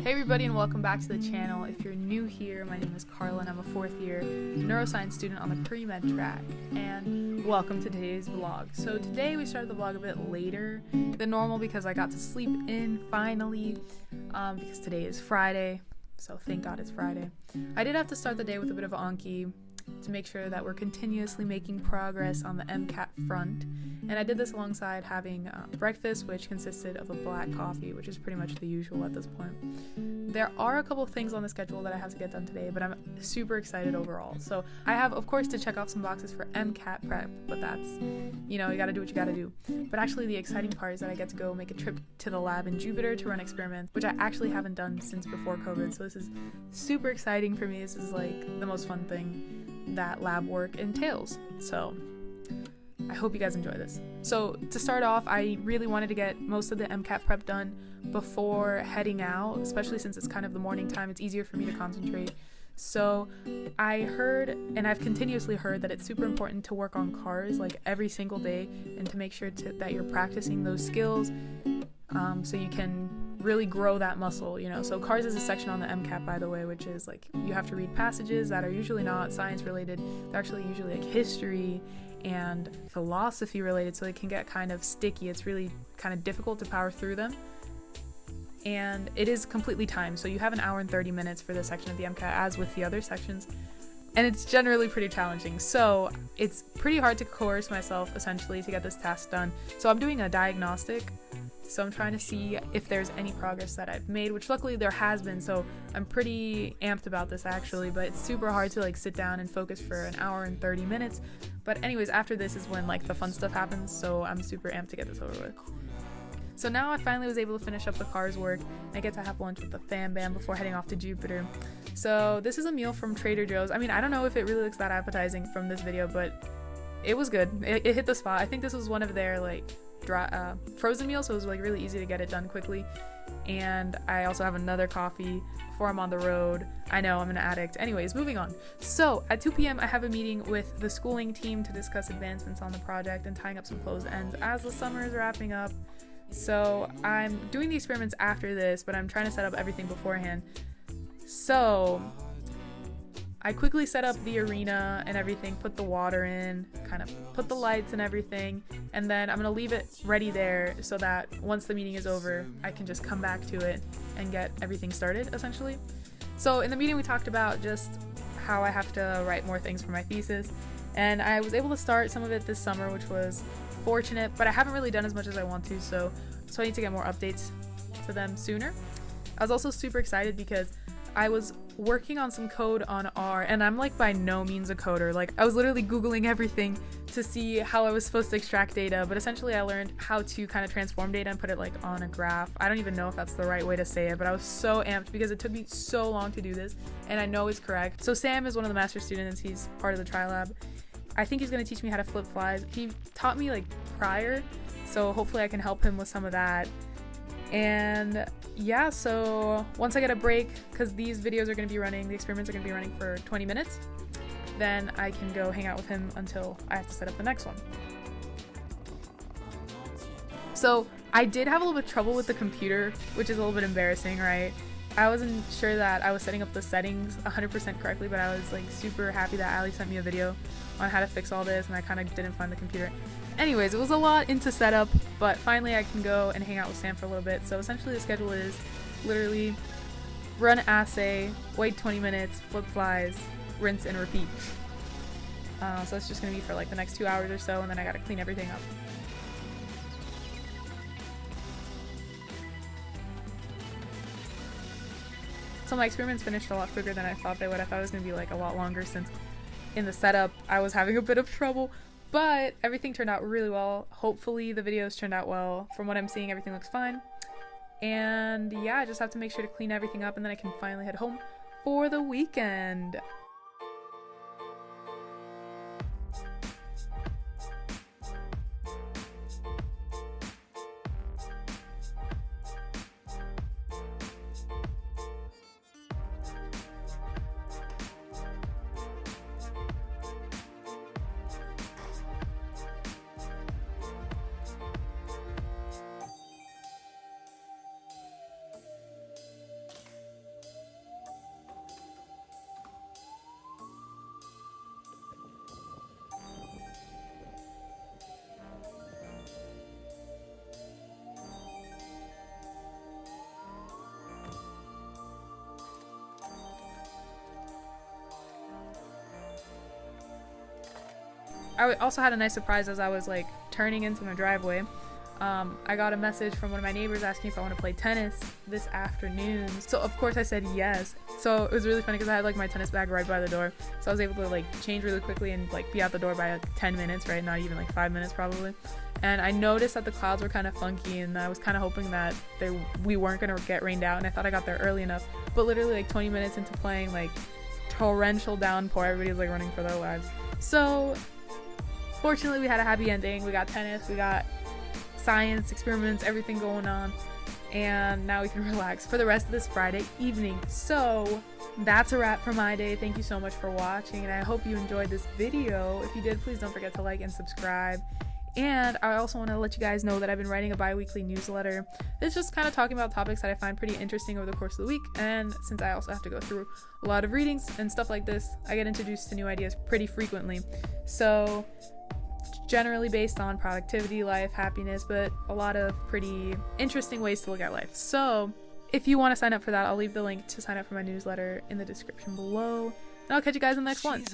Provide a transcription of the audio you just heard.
Hey everybody, and welcome back to the channel. If you're new here, my name is Karla and I'm a fourth year neuroscience student on the pre-med track, and welcome to today's vlog. So today we started the vlog a bit later than normal because I got to sleep in finally, because today is Friday, so thank God it's Friday. I did have to start the day with a bit of Anki to make sure that we're continuously making progress on the MCAT front, and I did this alongside having breakfast, which consisted of a black coffee, which is pretty much the usual at this point. There are a couple of things on the schedule that I have to get done today, but I'm super excited overall. So I have, of course, to check off some boxes for MCAT prep, but that's, you gotta do what you gotta do. But actually the exciting part is that I get to go make a trip to the lab in Jupiter to run experiments, which I actually haven't done since before COVID, so this is super exciting for me. This is like the most fun thing that lab work entails. So I hope you guys enjoy this. So to start off, I really wanted to get most of the MCAT prep done before heading out, especially since it's kind of the morning time. It's easier for me to concentrate. So I heard, and I've continuously heard, that it's super important to work on cars like every single day and to make sure that you're practicing those skills so you can really grow that muscle, So cars is a section on the MCAT, by the way, which is like you have to read passages that are usually not science related. They're actually usually like history and philosophy related, so they can get kind of sticky. It's really kind of difficult to power through them, and it is completely timed, so you have an hour and 30 minutes for this section of the MCAT, as with the other sections, and it's generally pretty challenging. So it's pretty hard to coerce myself essentially to get this task done. So I'm doing a diagnostic, so I'm trying to see if there's any progress that I've made, which luckily there has been, so I'm pretty amped about this actually, but it's super hard to like sit down and focus for an hour and 30 minutes. But anyways, after this is when like the fun stuff happens, so I'm super amped to get this over with. So now I finally was able to finish up the cars work, and I get to have lunch with the fam bam before heading off to Jupiter. So this is a meal from Trader Joe's. I mean, I don't know if it really looks that appetizing from this video, but it was good. It hit the spot. I think this was one of their like frozen meals, so it was like really easy to get it done quickly. And I also have another coffee before I'm on the road. I know, I'm an addict. Anyways, moving on. So at 2 p.m. I have a meeting with the schooling team to discuss advancements on the project and tying up some closed ends as the summer is wrapping up. So I'm doing the experiments after this, but I'm trying to set up everything beforehand. So I quickly set up the arena and everything, put the water in, kind of put the lights and everything, and then I'm gonna leave it ready there so that once the meeting is over, I can just come back to it and get everything started, essentially. So in the meeting we talked about just how I have to write more things for my thesis, and I was able to start some of it this summer, which was fortunate, but I haven't really done as much as I want to, so I need to get more updates to them sooner. I was also super excited because I was working on some code on R, and I'm like by no means a coder. Like I was literally Googling everything to see how I was supposed to extract data, but essentially I learned how to kind of transform data and put it like on a graph. I don't even know if that's the right way to say it, but I was so amped because it took me so long to do this, and I know it's correct. So Sam is one of the master students. He's part of the tri-lab. I think he's going to teach me how to flip flies. He taught me like prior, so hopefully I can help him with some of that. And yeah, so once I get a break, because these videos are going to be running, the experiments are going to be running for 20 minutes, then I can go hang out with him until I have to set up the next one. So I did have a little bit of trouble with the computer, which is a little bit embarrassing, right? I wasn't sure that I was setting up the settings 100% correctly, but I was like super happy that Ali sent me a video on how to fix all this, and I kind of didn't find the computer. Anyways, it was a lot into setup, but finally I can go and hang out with Sam for a little bit. So essentially the schedule is literally run assay, wait 20 minutes, flip flies, rinse and repeat. So it's just going to be for like the next 2 hours or so, and then I got to clean everything up. So my experiments finished a lot quicker than I thought they would. I thought it was going to be like a lot longer since in the setup I was having a bit of trouble. But everything turned out really well. Hopefully the videos turned out well. From what I'm seeing, everything looks fine. And yeah, I just have to make sure to clean everything up, and then I can finally head home for the weekend. I also had a nice surprise as I was like turning into my driveway. I got a message from one of my neighbors asking if I want to play tennis this afternoon. So of course I said yes. So it was really funny because I had like my tennis bag right by the door. So I was able to like change really quickly and like be out the door by like 10 minutes, right? Not even like 5 minutes probably. And I noticed that the clouds were kind of funky, and I was kind of hoping that we weren't going to get rained out, and I thought I got there early enough. But literally like 20 minutes into playing, like torrential downpour, everybody was like running for their lives. So fortunately we had a happy ending. We got tennis, we got science experiments, everything going on, and now we can relax for the rest of this Friday evening. So that's a wrap for my day. Thank you so much for watching, and I hope you enjoyed this video. If you did, please don't forget to like and subscribe. And I also want to let you guys know that I've been writing a bi-weekly newsletter. It's just kind of talking about topics that I find pretty interesting over the course of the week, and since I also have to go through a lot of readings and stuff like this, I get introduced to new ideas pretty frequently. So generally based on productivity, life, happiness, but a lot of pretty interesting ways to look at life. So if you want to sign up for that, I'll leave the link to sign up for my newsletter in the description below, and I'll catch you guys in the next one.